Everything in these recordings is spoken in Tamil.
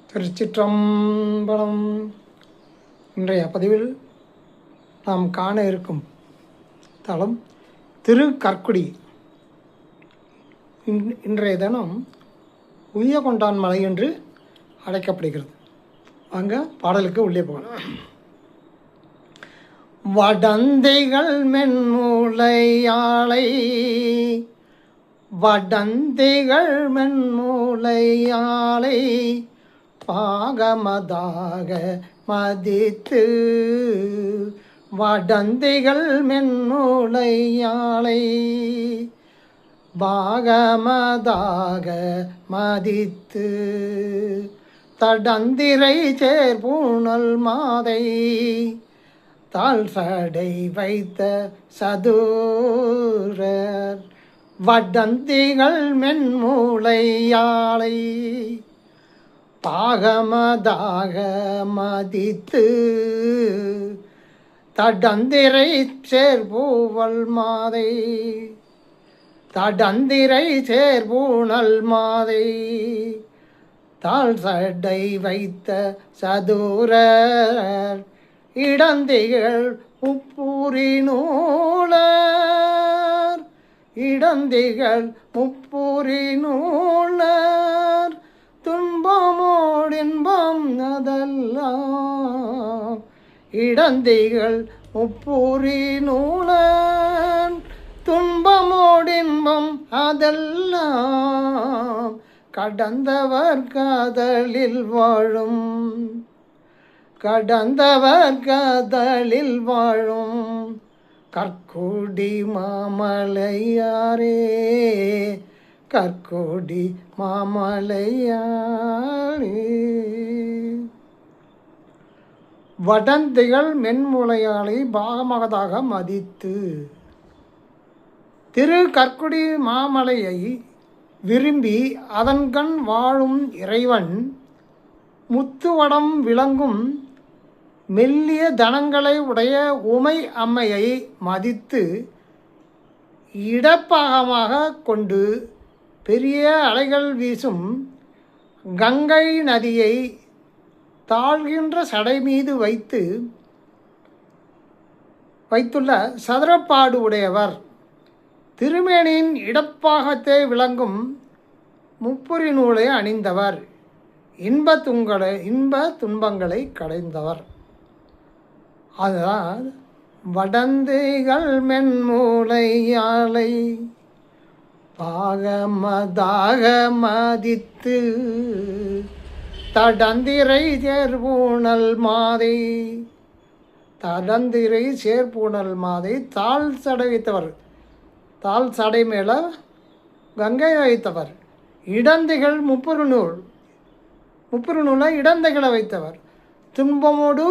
திருச்சிற்றம்பலம். இன்றைய பதிவில் நாம் காண இருக்கும் தலம் திருக்கற்குடி. இன்றைய தினம் உய்யகொண்டான் மலை என்று அழைக்கப்படுகிறது. வாங்க பாடலுக்கு உள்ளே போகலாம். வடந்தைகள் மென்மூளையாளை வடந்தைகள் மென்மூளையாளை பாகமதாக மதித்து வடந்தைகள் மென்மூளையாளை பாகமதாக மதித்து தடந்திரை சேர்பூணல் மாதை தாழ் சடை வைத்த சதுரர் வடந்திகள் மென்மூளையாளை பாகமதாக மதித்து தடந்திரை சேர்பூவல் மாதை தடந்திரை சேர்பூணல் மாதை தாழ் சடை வைத்த சதுரர் இடந்திகள் முப்பூரி நூலர் இடந்திகள் முப்பூரி நூலர் துன்பமோடின்பம் அதெல்லாம் இடந்திகள் முப்பூரி நூலர் துன்பமோடின்பம் அதெல்லாம் கடந்தவர் காதலில் வாழும் கடந்தவர் காதலில் வாழும் கற்குடி மாமலையாரே கற்குடி மாமலையாரே. வடந்திகள் மென்முளையாளை பாகமகதாக மதித்து திரு கற்குடி மாமலையை விரும்பி அதன்கண் வாழும் இறைவன் முத்துவடம் விளங்கும் மெல்லிய தனங்களை உடைய உமை அம்மையை மதித்து இடப்பாகமாக கொண்டு பெரிய அலைகள் வீசும் கங்கை நதியை தாழ்கின்ற சடை மீது வைத்துள்ள சதுரப்பாடு உடையவர் திருமேனியின் இடப்பாகத்தை விளங்கும் முப்புரி நூலை அணிந்தவர் இன்ப துன்பங்களை கடைந்தவர். அதுதான் வடந்தைகள் மென்மூளையாளை பாகமதாக மதித்து தடந்திரை சேர்பூணல் மாதை தடந்திரை சேர்பூணல் மாதை தாழ் சடை வைத்தவர் தாழ் சடை மேல கங்கை வைத்தவர் இடந்தைகள் முப்புறு நூலை இடந்தைகளை வைத்தவர் துன்பமோடு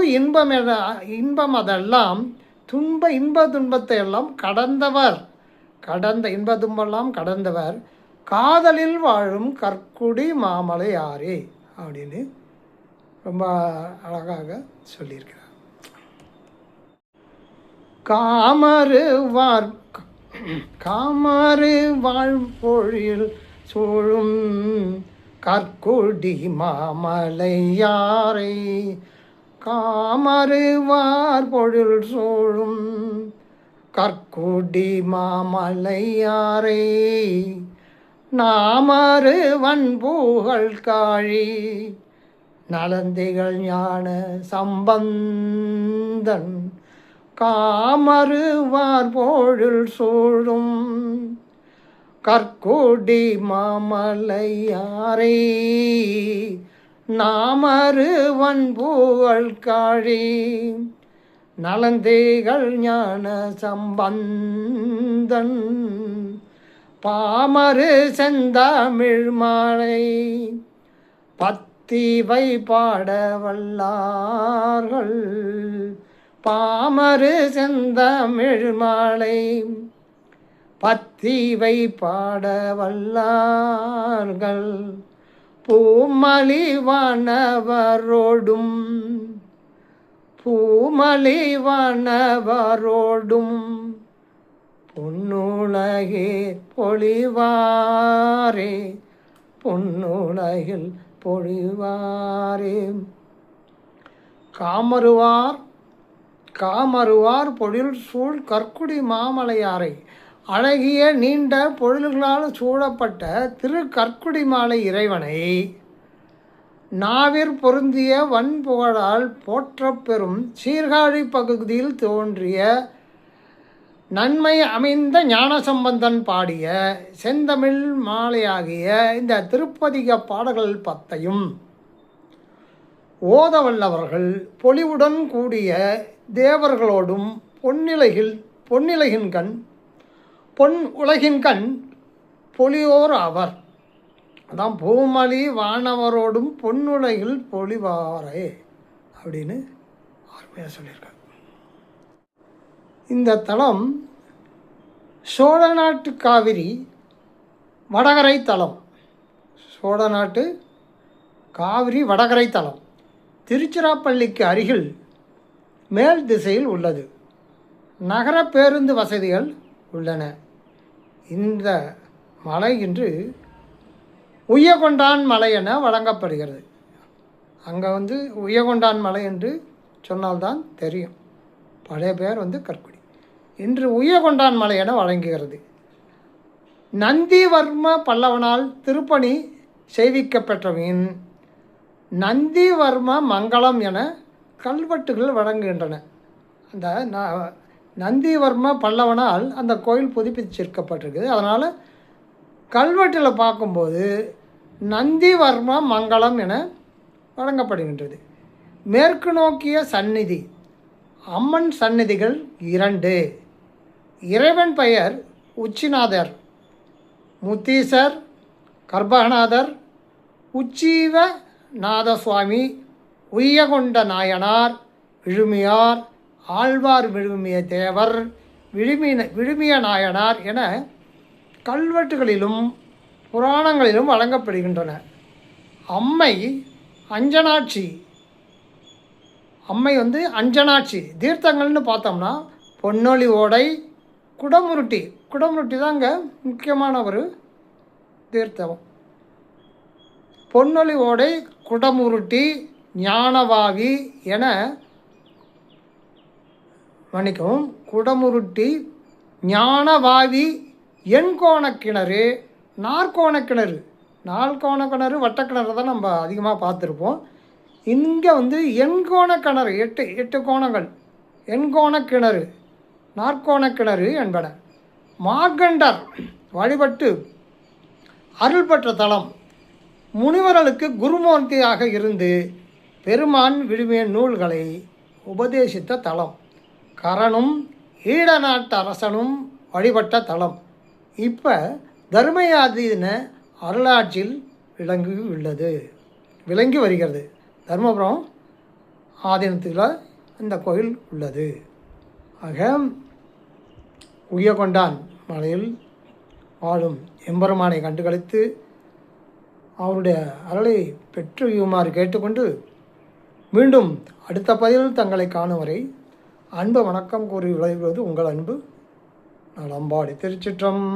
இன்பம் அதெல்லாம் இன்ப துன்பத்தை எல்லாம் கடந்தவர் இன்ப துன்பெல்லாம் கடந்தவர் காதலில் வாழும் கற்குடி மாமலையாரே அப்படின்னு ரொம்ப அழகாக சொல்லியிருக்கிறார். காமரு வாழ்பொழில் சூழும் கற்குடி மாமலையாரை காமருவார் பொழில் சூழும் கற்குடி மாமலையாரை நாமரு வன்பூகள் காழி நலந்திகள் ஞான சம்பந்தன் காமருவார் பொழில் சூழும் கற்குடி மாமலையாரை நாமரு வன்பூகள் காழி நலந்தேகள் ஞான சம்பந்தன் பாமரு செந்தமிழ் மாலை பத்திவை பாட வல்லார்கள் பாமரு செந்தமிழ் மாலை பத்திவை பாட வல்லார்கள் பூமலிவானவரோடும் பொன்னுலகே பொழிவாரே பொன்னுலகில் பொழிவாரே. காமருவார் பொழில் சூழ் கற்குடி மாமலையாரை. அழகிய நீண்ட பொழில்களால் சூழப்பட்ட திரு கற்குடி மாலை இறைவனை நாவிற் பொருந்திய வன்புகழால் போற்றப் பெறும் சீர்காழி பகுதியில் தோன்றிய நன்மை அமைந்த ஞானசம்பந்தன் பாடிய செந்தமிழ் மாலையாகிய இந்த திருப்பதிக பாடல்கள் 10ஐயும் ஓதவல்லவர்கள் பொலிவுடன் கூடிய தேவர்களோடும் பொன் உலகின் கண் பொலியோர் ஆவர். அதான் பூமலி வானவரோடும் பொன்னுலகில் பொலிவாரே அப்படின்னு அருமையாக சொல்லியிருக்காங்க. இந்த தலம் சோழ நாட்டு காவிரி வடகரை தலம். சோழ நாட்டு காவிரி வடகரை தலம் திருச்சிராப்பள்ளிக்கு அருகில் மேல் திசையில் உள்ளது. நகர பேருந்து வசதிகள் உள்ளன. இந்த மலை இன்று உய்யகொண்டான் மலை என வழங்கப்படுகிறது. அங்கே உய்யகொண்டான் மலை என்று சொன்னால்தான் தெரியும். பழைய பெயர் கற்குடி. இன்று உய்யகொண்டான் மலை என வழங்குகிறது. நந்திவர்ம பல்லவனால் திருப்பணி செய்விக்கப்பெற்றவின் நந்திவர்ம மங்கலம் என கல்வெட்டுகள் வழங்குகின்றன. அந்த நந்திவர்ம பல்லவனால் அந்த கோயில் புதுப்பிச்சிருக்கப்பட்டிருக்குது. அதனால் கல்வெட்டில் பார்க்கும்போது நந்திவர்ம மங்கலம் என வழங்கப்படுகின்றது. மேற்கு நோக்கிய சந்நிதி. அம்மன் சந்நிதிகள் 2. இறைவன் பெயர் உச்சிநாதர், முத்தீசர், கர்ப்பநாதர், உச்சீவநாத சுவாமி, உய்யகொண்ட நாயனார், விழுமியார், ஆழ்வார் விழுமிய தேவர், விழுமிய நாயனார் என கல்வெட்டுகளிலும் புராணங்களிலும் வழங்கப்படுகின்றன. அம்மை அஞ்சனாட்சி. அம்மை அஞ்சனாட்சி. தீர்த்தங்கள்னு பார்த்தோம்னா பொன்னொழி ஓடை, குடமுருட்டி. குடமுருட்டி தான் இங்கே முக்கியமான ஒரு தீர்த்தம். பொன்னொழி ஓடை, குடமுருட்டி, ஞானவாவி என குடமுருட்டி, ஞானவாவி, எண்கோணக்கிணறு, நாற்கோணக்கிணறு. நாற்கோணக்கிணறு வட்டக்கிணறு தான் நம்ம அதிகமாக பார்த்துருப்போம். இங்கே எண்கோணக்கிணறு, 8 கோணங்கள், எண்கோணக்கிணறு, நாற்கோணக்கிணறு என்பன. மார்க்கண்டர் வழிபட்டு அருள் பெற்ற தலம். முனிவர்களுக்கு குருமூர்த்தியாக இருந்து பெருமான் விழுமிய நூல்களை உபதேசித்த தலம். கரனும் ஈழ நாட்டு அரசனும் வழிபட்ட தலம். இப்போ தர்மயாதீன அருளாட்சியில் விளங்கி வருகிறது. தர்மபுரம் ஆதீனத்தில் இந்த கோயில் உள்ளது. ஆக உய்யகொண்டான் மலையில் வாழும் எம்பெருமானை கண்டுகளித்து அவருடைய அருளை பெற்றுமாறு கேட்டுக்கொண்டு மீண்டும் அடுத்த பதிவில் தங்களை காணும் வரை அன்பு வணக்கம் கூறி விளைவது உங்கள் அன்பு நலம்பாடி. திருச்சிற்றம்பலம்.